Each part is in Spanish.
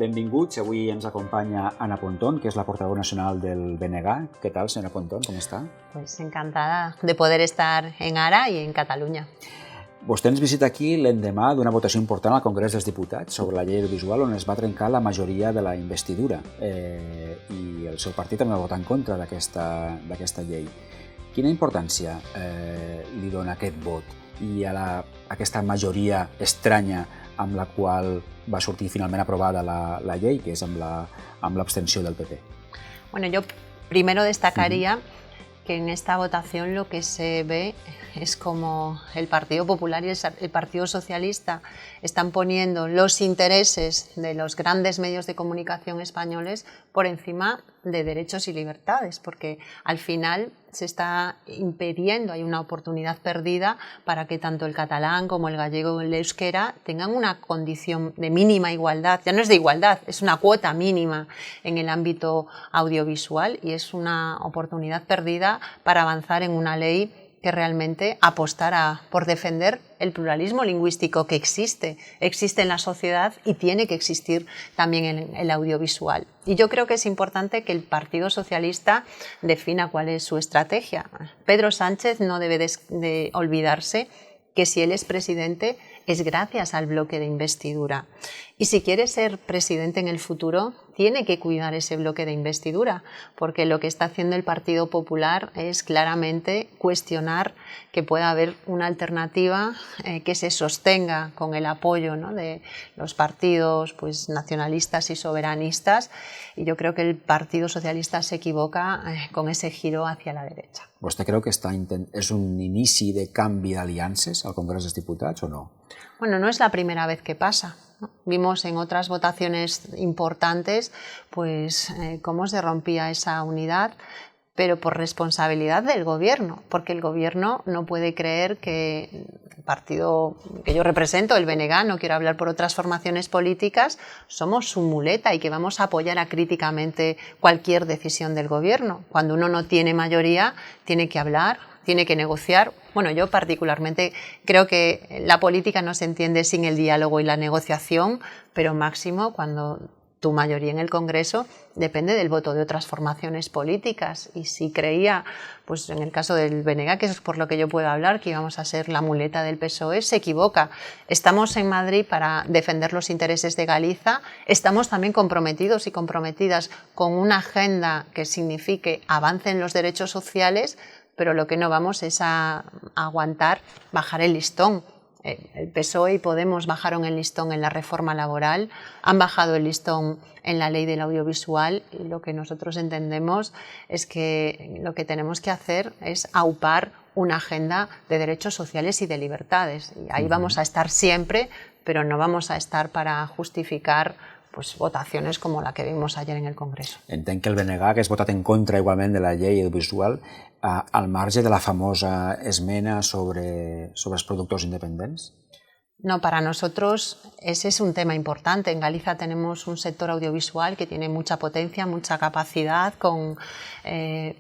benvinguts. Avui ens acompaña Ana Pontón, que es la portavoz nacional del BNG. ¿Qué tal, señora Pontón? ¿Cómo está? Pues encantada de poder estar en Ara i en Catalunya. Vostè ens visita aquí l'endemà d'una votació important al Congrés dels Diputats sobre la llei audiovisual on es va trencar la majoria de la investidura i el seu partit també va votar en contra d'aquesta llei. Quina importància li dona aquest vot i a aquesta majoria estranya amb la qual va sortir finalment aprovada la llei, que és amb l'abstenció del PP? Bueno, yo primero destacaría que en esta votación lo que se ve es como el Partido Popular y el Partido Socialista están poniendo los intereses de los grandes medios de comunicación españoles por encima de derechos y libertades, porque al final se está impidiendo, hay una oportunidad perdida para que tanto el catalán como el gallego o el euskera tengan una condición de mínima igualdad. Ya no es de igualdad, es una cuota mínima en el ámbito audiovisual y es una oportunidad perdida para avanzar en una ley que realmente apostara por defender el pluralismo lingüístico que existe en la sociedad y tiene que existir también en el audiovisual. Y yo creo que es importante que el Partido Socialista defina cuál es su estrategia. Pedro Sánchez no debe de olvidarse que si él es presidente es gracias al bloque de investidura. Y si quiere ser presidente en el futuro, tiene que cuidar ese bloque de investidura, porque lo que está haciendo el Partido Popular es claramente cuestionar que pueda haber una alternativa que se sostenga con el apoyo, ¿no?, de los partidos pues, nacionalistas y soberanistas, y yo creo que el Partido Socialista se equivoca con ese giro hacia la derecha. ¿Vostè creu que és un inici de canvi d'aliances al Congrés dels Diputats o no? Bueno, no es la primera vez que pasa, ¿no? Vimos en otras votaciones importantes pues, cómo se rompía esa unidad, pero por responsabilidad del gobierno, porque el gobierno no puede creer que el partido que yo represento, el BNG, no quiero hablar por otras formaciones políticas, somos su muleta y que vamos a apoyar acríticamente cualquier decisión del gobierno. Cuando uno no tiene mayoría, tiene que hablar, tiene que negociar. Bueno, yo particularmente creo que la política no se entiende sin el diálogo y la negociación, pero máximo cuando tu mayoría en el Congreso depende del voto de otras formaciones políticas. Y si creía, pues en el caso del BNG, que es por lo que yo puedo hablar, que íbamos a ser la muleta del PSOE, se equivoca. Estamos en Madrid para defender los intereses de Galicia, estamos también comprometidos y comprometidas con una agenda que signifique avance en los derechos sociales, pero lo que no vamos es a aguantar bajar el listón. El PSOE y Podemos bajaron el listón en la reforma laboral, han bajado el listón en la ley del audiovisual y lo que nosotros entendemos es que lo que tenemos que hacer es aupar una agenda de derechos sociales y de libertades. Y ahí vamos a estar siempre, pero no vamos a estar para justificar pues, votaciones como la que vimos ayer en el Congreso. Entenc que el BNG, que és votat en contra igualment de la llei audiovisual, al marge de la famosa esmena sobre els productors independents? No, para nosotros ese es un tema importante. En Galicia tenemos un sector audiovisual que tiene mucha potencia, mucha capacidad, con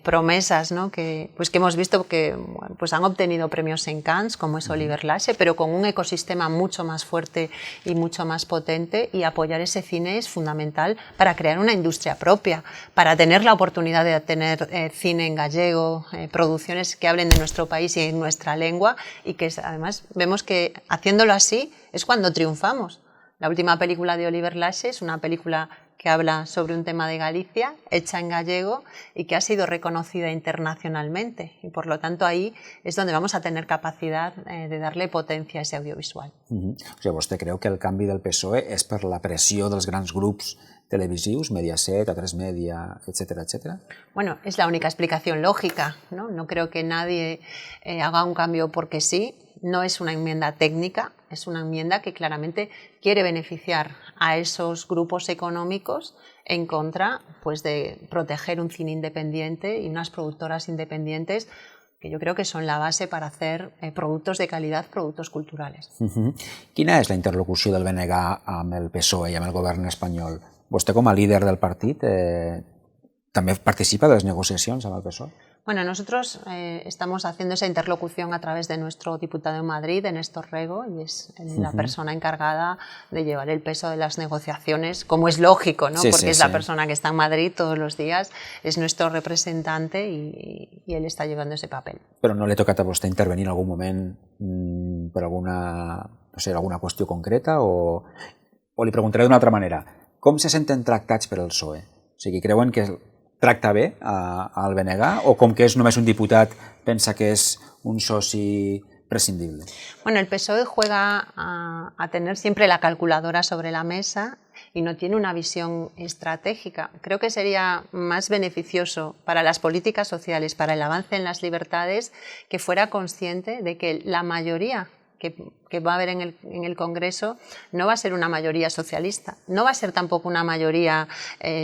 promesas, ¿no?, que hemos visto que bueno, pues han obtenido premios en Cannes, como es Oliver Lache, pero con un ecosistema mucho más fuerte y mucho más potente, y apoyar ese cine es fundamental para crear una industria propia, para tener la oportunidad de tener cine en gallego, producciones que hablen de nuestro país y en nuestra lengua, y que además vemos que haciéndolo así es cuando triunfamos. La última película de Oliver Lache es una película que habla sobre un tema de Galicia, hecha en gallego y que ha sido reconocida internacionalmente. Y por lo tanto ahí es donde vamos a tener capacidad de darle potencia a ese audiovisual. O sigui, vostè creu que el canvi del PSOE és per la pressió dels grans grups televisius, Mediaset, A3 Media, etcétera, etcétera? Bueno, es la única explicación lógica, ¿no? No creo que nadie haga un cambio porque sí. No es una enmienda técnica, es una enmienda que claramente quiere beneficiar a esos grupos económicos en contra pues, de proteger un cine independiente y unas productoras independientes que yo creo que son la base para hacer productos de calidad, productos culturales. Quina és la interlocució del BNG amb el PSOE i amb el govern espanyol? Vostè com a líder del partit també participa de les negociacions amb el PSOE? Bueno, nosotros estamos haciendo esa interlocución a través de nuestro diputado en Madrid, de Néstor Rego, y es la persona encargada de llevar el peso de las negociaciones, como es lógico, ¿no? Porque es la persona que está en Madrid todos los días, es nuestro representante y él está llevando ese papel. Però no li ha tocat a vostè intervenir en algun moment per alguna qüestió concreta o li preguntaré d'una altra manera. Com se senten tractats per el PSOE? O sigui, creuen que tracta bé al BNG o com que és només un diputat pensa que és un soci prescindible? Bueno, el PSOE juega a tener siempre la calculadora sobre la mesa y no tiene una visión estratégica. Creo que sería más beneficioso para las políticas sociales, para el avance en las libertades, que fuera consciente de que la mayoría que va a haber en el Congreso no va a ser una mayoría socialista, no va a ser tampoco una mayoría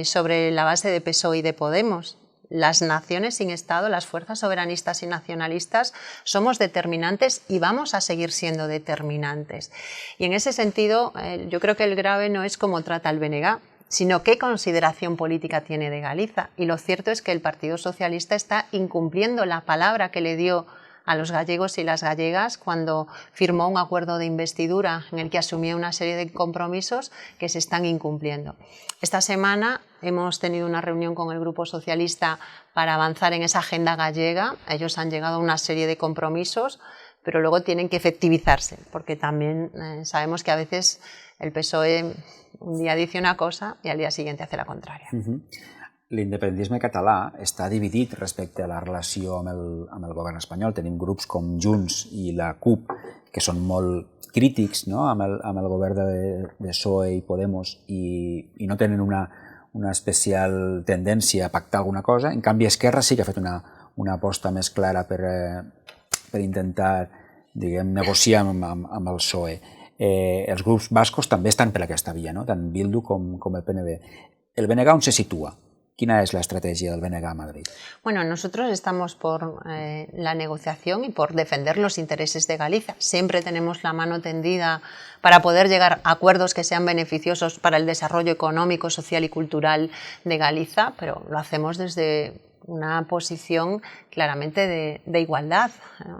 sobre la base de PSOE y de Podemos. Las naciones sin Estado, las fuerzas soberanistas y nacionalistas, somos determinantes y vamos a seguir siendo determinantes. Y en ese sentido, yo creo que el grave no es cómo trata el BNG, sino qué consideración política tiene de Galiza. Y lo cierto es que el Partido Socialista está incumpliendo la palabra que le dio a los gallegos y las gallegas cuando firmó un acuerdo de investidura en el que asumía una serie de compromisos que se están incumpliendo. Esta semana hemos tenido una reunión con el Grupo Socialista para avanzar en esa agenda gallega. Ellos han llegado a una serie de compromisos, pero luego tienen que efectivizarse, porque también sabemos que a veces el PSOE un día dice una cosa y al día siguiente hace la contraria. L'independentisme català està dividit respecte a la relació amb el govern espanyol. Tenim grups com Junts i la CUP, que són molt crítics, no?, amb el govern de PSOE i Podemos i no tenen una especial tendència a pactar alguna cosa. En canvi, Esquerra sí que ha fet una aposta més clara per intentar, diguem, negociar amb el PSOE. Els grups bascos també estan per aquesta via, no?, tant Bildu com el PNV. El BNG on se situa? ¿Quién es la estrategia del BNG a Madrid? Bueno, nosotros estamos por la negociación y por defender los intereses de Galicia. Siempre tenemos la mano tendida para poder llegar a acuerdos que sean beneficiosos para el desarrollo económico, social y cultural de Galicia, pero lo hacemos desde una posición claramente de igualdad.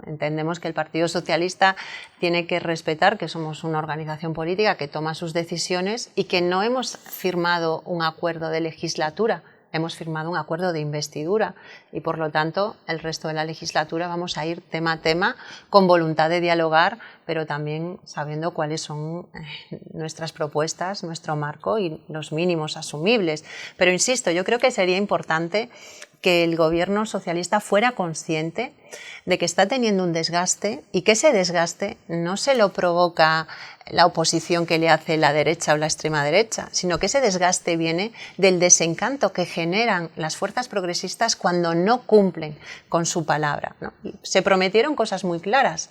Entendemos que el Partido Socialista tiene que respetar que somos una organización política que toma sus decisiones y que no hemos firmado un acuerdo de legislatura. Hemos firmado un acuerdo de investidura y, por lo tanto, el resto de la legislatura vamos a ir tema a tema con voluntad de dialogar, pero también sabiendo cuáles son nuestras propuestas, nuestro marco y los mínimos asumibles. Pero, insisto, yo creo que sería importante que el gobierno socialista fuera consciente de que está teniendo un desgaste y que ese desgaste no se lo provoca la oposición que le hace la derecha o la extrema derecha, sino que ese desgaste viene del desencanto que generan las fuerzas progresistas cuando no cumplen con su palabra, ¿no? Se prometieron cosas muy claras: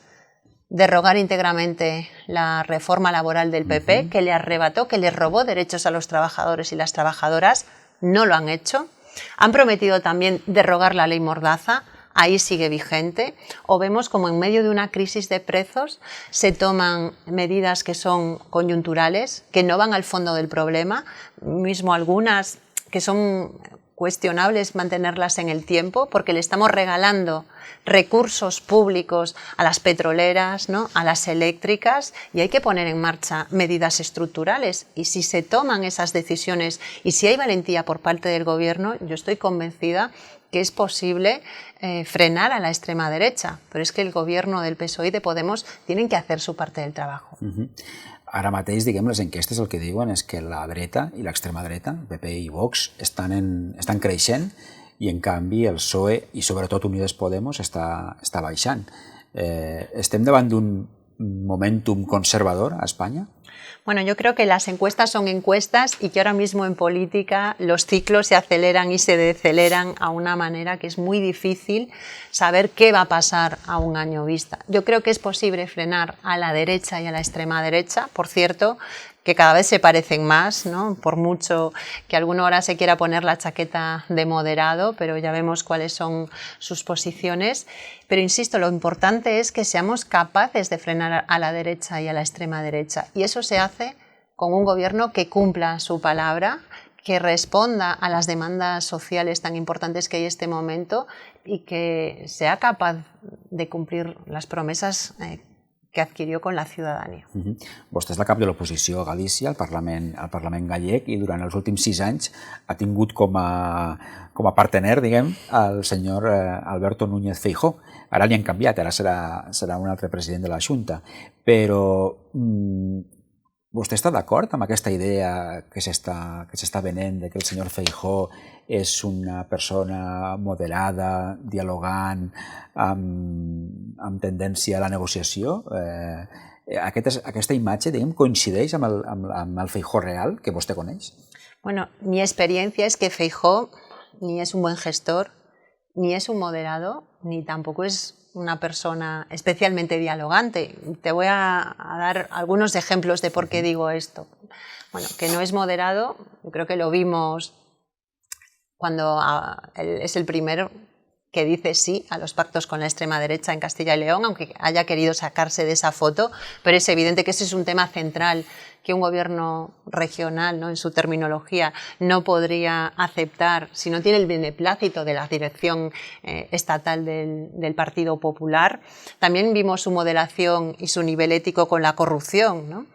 derrogar íntegramente la reforma laboral del PP, que le arrebató, que le robó derechos a los trabajadores y las trabajadoras. No lo han hecho. Han prometido también derrogar la ley Mordaza, ahí sigue vigente, o vemos como en medio de una crisis de precios se toman medidas que son coyunturales, que no van al fondo del problema, mismo algunas que son cuestionables mantenerlas en el tiempo, porque le estamos regalando recursos públicos a las petroleras, ¿no?, a las eléctricas, y hay que poner en marcha medidas estructurales. Y si se toman esas decisiones y si hay valentía por parte del gobierno, yo estoy convencida que es posible frenar a la extrema derecha, pero es que el gobierno del PSOE y de Podemos tienen que hacer su parte del trabajo. Ara mateix, diguem, les enquestes el que diuen és que la dreta i l'extrema dreta, PP i Vox, estan creixent i, en canvi, el PSOE i, sobretot, Unides Podemos està baixant. Estem davant d'un momentum conservador a Espanya? Bueno, yo creo que las encuestas son encuestas y que ahora mismo en política los ciclos se aceleran y se deceleran a una manera que es muy difícil saber qué va a pasar a un año vista. Yo creo que es posible frenar a la derecha y a la extrema derecha, por cierto, que cada vez se parecen más, ¿no?, por mucho que alguno ahora se quiera poner la chaqueta de moderado, pero ya vemos cuáles son sus posiciones. Pero insisto, lo importante es que seamos capaces de frenar a la derecha y a la extrema derecha, y eso se hace con un gobierno que cumpla su palabra, que responda a las demandas sociales tan importantes que hay en este momento y que sea capaz de cumplir las promesas que adquirió con la ciutadania. Vostè és la cap de l'oposició a Galícia, al Parlament gallec, i durant els últims 6 anys ha tingut com a partener, diguem, el senyor Alberto Núñez Feijóo. Ara li han canviat, ara serà un altre president de la Junta. Però vostè està d'acord amb aquesta idea que s'està venent de que el senyor Feijóo és una persona moderada, dialogant, amb tendència a la negociació? Aquesta imatge, diguem, coincideix amb el Feijóo real que vostè coneix? Bueno, mi experiencia es que Feijóo ni es un buen gestor, ni es un moderado, ni tampoco es una persona especialmente dialogante. Te voy a dar algunos ejemplos de por qué digo esto. Bueno, que no es moderado, yo creo que lo vimos cuando él es el primero que dice sí a los pactos con la extrema derecha en Castilla y León, aunque haya querido sacarse de esa foto, pero es evidente que ese es un tema central que un gobierno regional, ¿no?, en su terminología, no podría aceptar si no tiene el beneplácito de la dirección estatal del Partido Popular. También vimos su moderación y su nivel ético con la corrupción, ¿no?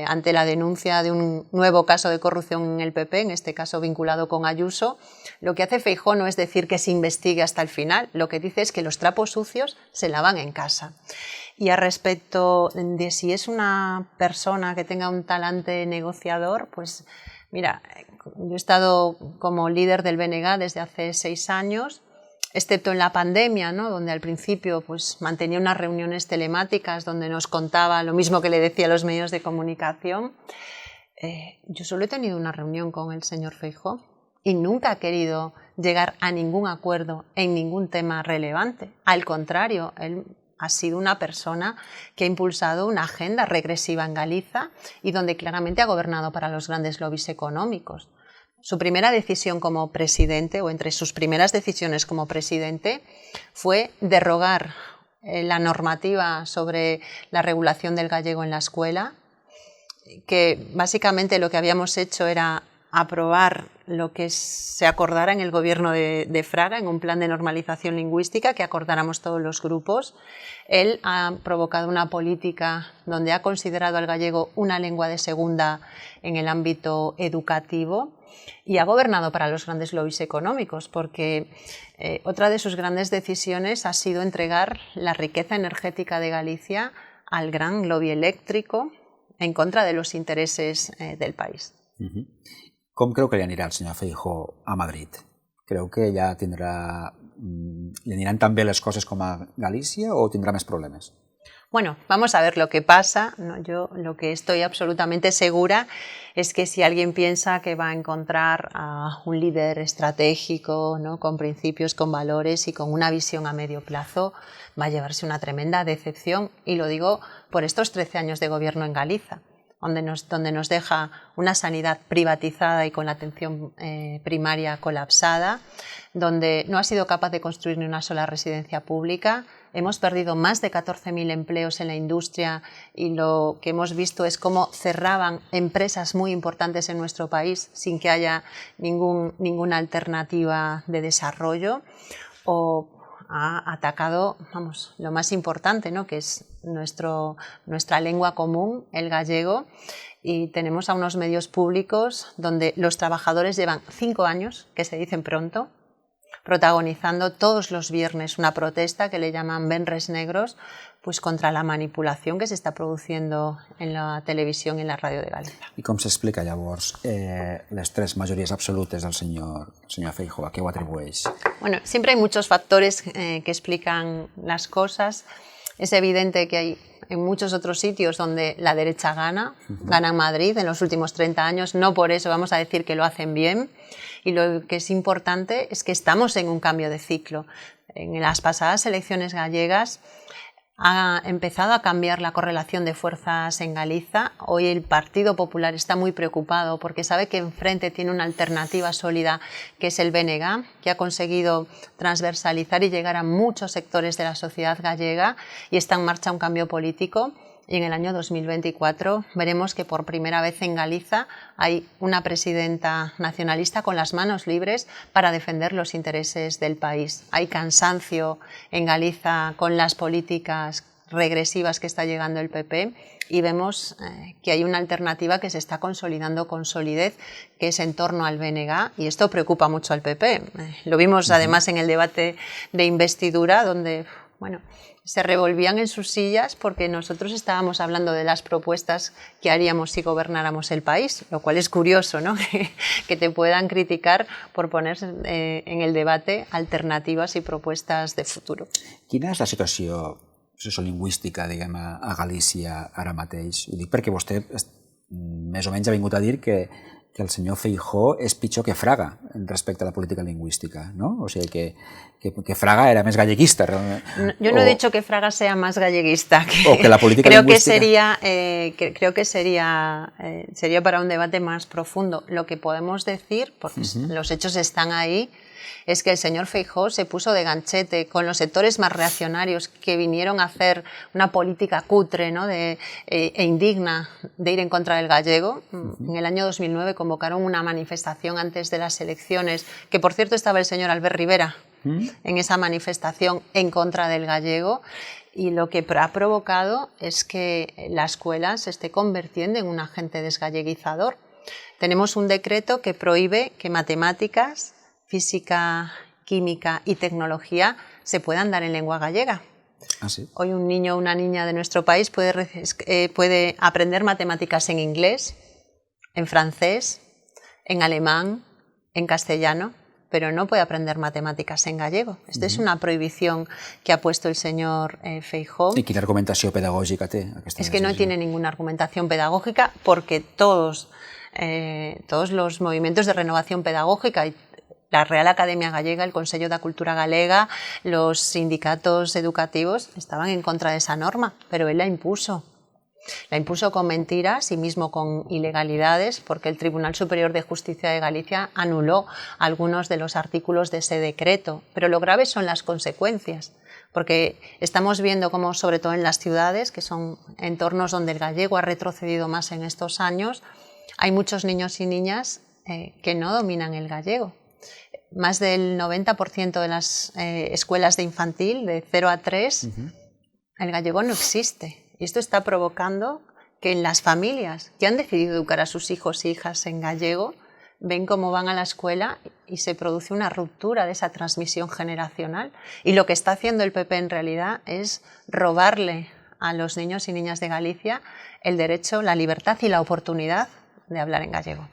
Ante la denuncia de un nuevo caso de corrupción en el PP, en este caso vinculado con Ayuso, lo que hace Feijóo no es decir que se investigue hasta el final, lo que dice es que los trapos sucios se lavan en casa. Y a respecto de si es una persona que tenga un talante negociador, pues mira, yo he estado como líder del BNG desde hace 6 años, excepto en la pandemia, ¿no?, donde al principio pues mantenía unas reuniones telemáticas donde nos contaba lo mismo que le decía a los medios de comunicación. Yo solo he tenido una reunión con el señor Feijóo y nunca ha querido llegar a ningún acuerdo en ningún tema relevante. Al contrario, él ha sido una persona que ha impulsado una agenda regresiva en Galicia y donde claramente ha gobernado para los grandes lobbies económicos. Su primera decisión como presidente, o entre sus primeras decisiones como presidente, fue derogar la normativa sobre la regulación del gallego en la escuela, que básicamente lo que habíamos hecho era aprobar lo que se acordara en el gobierno de Fraga, en un plan de normalización lingüística que acordáramos todos los grupos. Él ha provocado una política donde ha considerado al gallego una lengua de segunda en el ámbito educativo y ha gobernado para los grandes lobbies económicos, porque otra de sus grandes decisiones ha sido entregar la riqueza energética de Galicia al gran lobby eléctrico en contra de los intereses del país. Com creu que li anirà el senyor Feijóo a Madrid? Creu que ja li aniran tan bé les coses com a Galícia o tindrà més problemes? Bueno, vamos a ver lo que pasa. ¿No? Yo lo que estoy absolutamente segura es que si alguien piensa que va a encontrar a un líder estratégico, ¿no?, con principios, con valores y con una visión a medio plazo, va a llevarse una tremenda decepción. Y lo digo por estos 13 años de gobierno en Galicia, donde nos deja una sanidad privatizada y con la atención primaria colapsada, donde no ha sido capaz de construir ni una sola residencia pública. Hemos perdido más de 14.000 empleos en la industria y lo que hemos visto es cómo cerraban empresas muy importantes en nuestro país sin que haya ninguna alternativa de desarrollo, o ha atacado, vamos, lo más importante, ¿no?, que es nuestra lengua común, el gallego, y tenemos a unos medios públicos donde los trabajadores llevan 5 años, que se dicen pronto, protagonizando todos los viernes una protesta que le llaman Venres Negros, pues contra la manipulación que se está produciendo en la televisión y en la ràdio de Galicia. I com s'explica llavors les 3 majories absolutes del senyor Feijóo? ¿A qué ho atribueix? Bueno, siempre hay muchos factores que explican las cosas. Es evidente que hay en muchos otros sitios donde la derecha gana en Madrid en los últimos 30 años, no por eso vamos a decir que lo hacen bien, y lo que es importante es que estamos en un cambio de ciclo. En las pasadas elecciones gallegas ha empezado a cambiar la correlación de fuerzas en Galicia. Hoy el Partido Popular está muy preocupado porque sabe que enfrente tiene una alternativa sólida, que es el BNG, que ha conseguido transversalizar y llegar a muchos sectores de la sociedad gallega, y está en marcha un cambio político. y en el año 2024 veremos que por primera vez en Galicia hay una presidenta nacionalista con las manos libres para defender los intereses del país. Hay cansancio en Galicia con las políticas regresivas que está llegando el PP y vemos que hay una alternativa que se está consolidando con solidez, que es en torno al BNG, y esto preocupa mucho al PP. Lo vimos además en el debate de investidura, donde se revolvían en sus sillas porque nosotros estábamos hablando de las propuestas que haríamos si gobernáramos el país, lo cual es curioso, ¿no? Que te puedan criticar por poner en el debate alternativas y propuestas de futuro. Quina és la situació sociolingüística, diguem, a Galícia ara mateix? Ho dic perquè vostè més o menys ha vingut a dir que el senyor Feijóo és pitjor que Fraga respecte a la política lingüística, ¿no? O sigui, que Fraga era més galleguista. Yo no he dicho que Fraga sea más galleguista. O que la política lingüística... Creo que sería para un debate más profundo. Lo que podemos decir, porque los hechos están ahí, es que el señor Feijóo se puso de ganchete con los sectores más reaccionarios que vinieron a hacer una política cutre, ¿no? e indigna de ir en contra del gallego. En el año 2009 convocaron una manifestación antes de las elecciones, que por cierto estaba el señor Albert Rivera en esa manifestación en contra del gallego, y lo que ha provocado es que la escuela se esté convirtiendo en un agente desgalleguizador. Tenemos un decreto que prohíbe que matemáticas, física, química y tecnología se puedan dar en lengua gallega. ¿Ah, sí? Hoy un niño o una niña de nuestro país puede aprender matemáticas en inglés, en francés, en alemán, en castellano, pero no puede aprender matemáticas en gallego. Esta es una prohibición que ha puesto el señor Feijóo. I quina argumentació pedagògica té? Es que no tiene ninguna argumentación pedagógica, porque todos los movimientos de renovación pedagógica y la Real Academia Gallega, el Consejo de Cultura Galega, los sindicatos educativos estaban en contra de esa norma, pero él la impuso. La impuso con mentiras y mismo con ilegalidades, porque el Tribunal Superior de Justicia de Galicia anuló algunos de los artículos de ese decreto. Pero lo grave son las consecuencias, porque estamos viendo cómo, sobre todo en las ciudades, que son entornos donde el gallego ha retrocedido más en estos años, hay muchos niños y niñas que no dominan el gallego. Más del 90% de las escuelas de infantil, de 0 a 3, el gallego no existe. Y esto está provocando que en las familias que han decidido educar a sus hijos e hijas en gallego, ven cómo van a la escuela y se produce una ruptura de esa transmisión generacional. Y lo que está haciendo el PP en realidad es robarle a los niños y niñas de Galicia el derecho, la libertad y la oportunidad de hablar en gallego.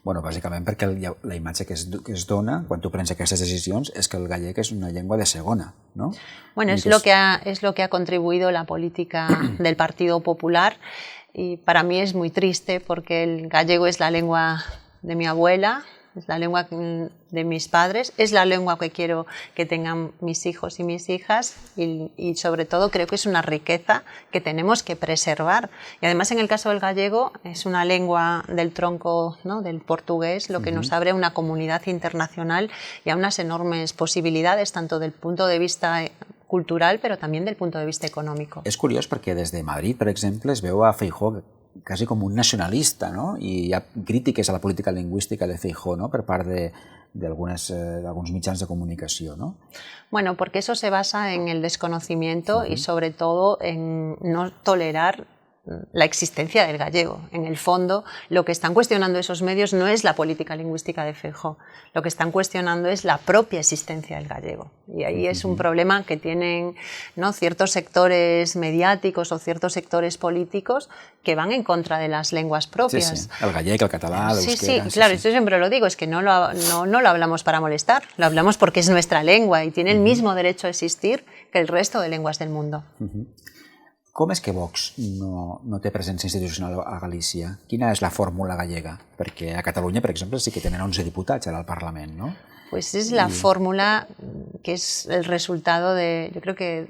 Bueno, bàsicament perquè la imatge que es dona quan tu prens aquestes decisions és que el gallec és una llengua de segona, ¿no? Bueno, es lo que ha contribuido la política del Partido Popular, y para mí es muy triste porque el gallego es la lengua de mi abuela, es la lengua de mis padres, es la lengua que quiero que tengan mis hijos y mis hijas, y sobre todo creo que es una riqueza que tenemos que preservar. Y además en el caso del gallego es una lengua del tronco, ¿no?, del portugués, lo que nos abre a una comunidad internacional y a unas enormes posibilidades, tanto del punto de vista cultural pero también del punto de vista económico. És curiós perquè des de Madrid, per exemple, es veu a Feijóo quasi com un nacionalista, ¿no? I hi ha crítiques a la política lingüística de Feijóo, ¿no?, per part d'alguns mitjans de comunicació, ¿no? Bueno, porque eso se basa en el desconocimiento y sobre todo en no tolerar la existencia del gallego. En el fondo, lo que están cuestionando esos medios no es la política lingüística de Feijóo, lo que están cuestionando es la propia existencia del gallego. Y ahí es un problema que tienen, ¿no?, ciertos sectores mediáticos o ciertos sectores políticos que van en contra de las lenguas propias. Sí, sí. El gallec, el català, l'euskera... Sí, claro, yo siempre lo digo, es que no lo hablamos para molestar, lo hablamos porque es nuestra lengua y tiene el mismo derecho a existir que el resto de lenguas del mundo. Com és que Vox no té presència institucional a Galícia? Quina és la fórmula gallega? Perquè a Catalunya, per exemple, sí que tenen 11 diputats ara al Parlament, ¿no? Pues es la fórmula que es el resultado de, yo creo que,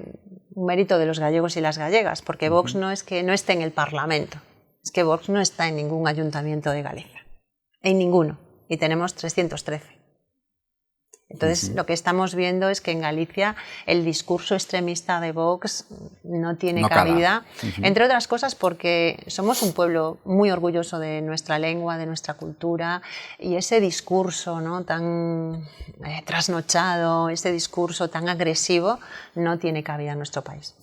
un mérito de los gallegos y las gallegas, porque Vox no es que no esté en el Parlamento, es que Vox no está en ningún ayuntamiento de Galicia, en ninguno, y tenemos 313. Entonces, lo que estamos viendo es que en Galicia el discurso extremista de Vox no tiene cabida, entre otras cosas porque somos un pueblo muy orgulloso de nuestra lengua, de nuestra cultura, y ese discurso, ¿no?, tan trasnochado, ese discurso tan agresivo, no tiene cabida en nuestro país.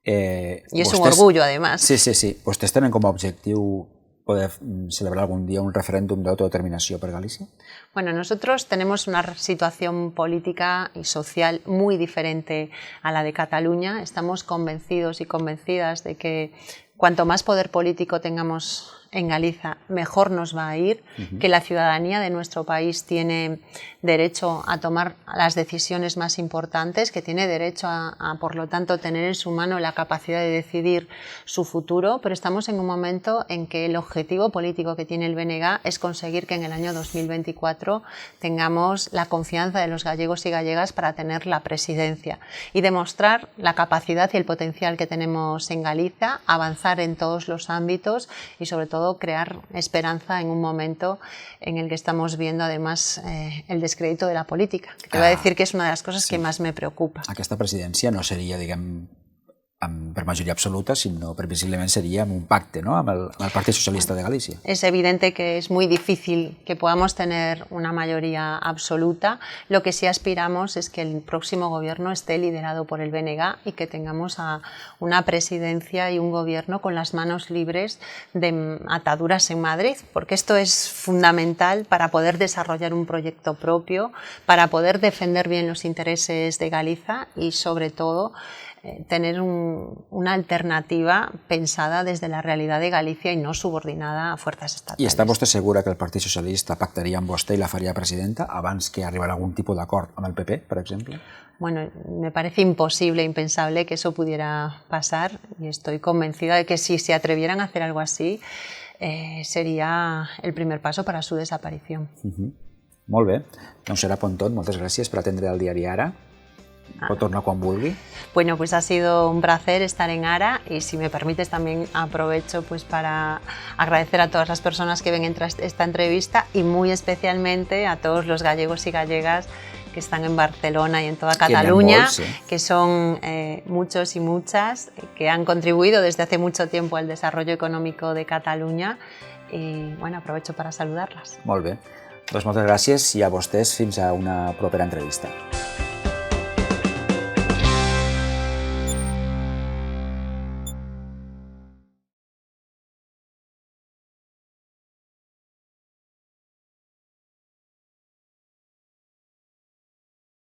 I és un orgullo, además. Sí. Vostès tenen com a objectiu poder celebrar algún día un referéndum de autodeterminación para Galicia? Bueno, nosotros tenemos una situación política y social muy diferente a la de Cataluña. Estamos convencidos y convencidas de que cuanto más poder político tengamos en Galicia, mejor nos va a ir, que la ciudadanía de nuestro país tiene derecho a tomar las decisiones más importantes, que tiene derecho a, por lo tanto, tener en su mano la capacidad de decidir su futuro, pero estamos en un momento en que el objetivo político que tiene el BNG es conseguir que en el año 2024 tengamos la confianza de los gallegos y gallegas para tener la presidencia y demostrar la capacidad y el potencial que tenemos en Galicia, avanzar en todos los ámbitos y, sobre todo, crear esperanza en un momento en el que estamos viendo además el descrédito de la política, que te voy a decir que es una de las cosas que más me preocupa. Aquesta presidència no seria, diguem, per majoria absoluta, sinó previsiblement seria amb un pacte, ¿no?, amb el Partit Socialista de Galícia. Es evidente que es muy difícil que podamos tener una mayoría absoluta. Lo que sí aspiramos es que el próximo gobierno esté liderado por el BNG y que tengamos una presidencia y un gobierno con las manos libres de ataduras en Madrid, porque esto es fundamental para poder desarrollar un proyecto propio, para poder defender bien los intereses de Galicia y, sobre todo, tener una alternativa pensada desde la realidad de Galicia y no subordinada a fuerzas estatales. I està vostè segura que el Partit Socialista pactaria amb vostè i la faria presidenta abans que arribara a algun tipus d'acord amb el PP, per exemple? Bueno, me parece imposible, impensable que eso pudiera pasar y estoy convencida de que si se atrevieran a hacer algo así sería el primer paso para su desaparición. Molt bé, doncs serà Pontot, moltes gràcies per atendre el diari Ara. Pot tornar quan vulgui. Bueno, pues ha sido un placer estar en Ara y, si me permites, también aprovecho pues para agradecer a todas las personas que ven esta entrevista y muy especialmente a todos los gallegos y gallegas que están en Barcelona y en toda Cataluña, que son muchos y muchas, que han contribuido desde hace mucho tiempo al desarrollo económico de Cataluña y, bueno, aprovecho para saludarlas. Molt bé. Doncs moltes gràcies i a vostès fins a una propera entrevista.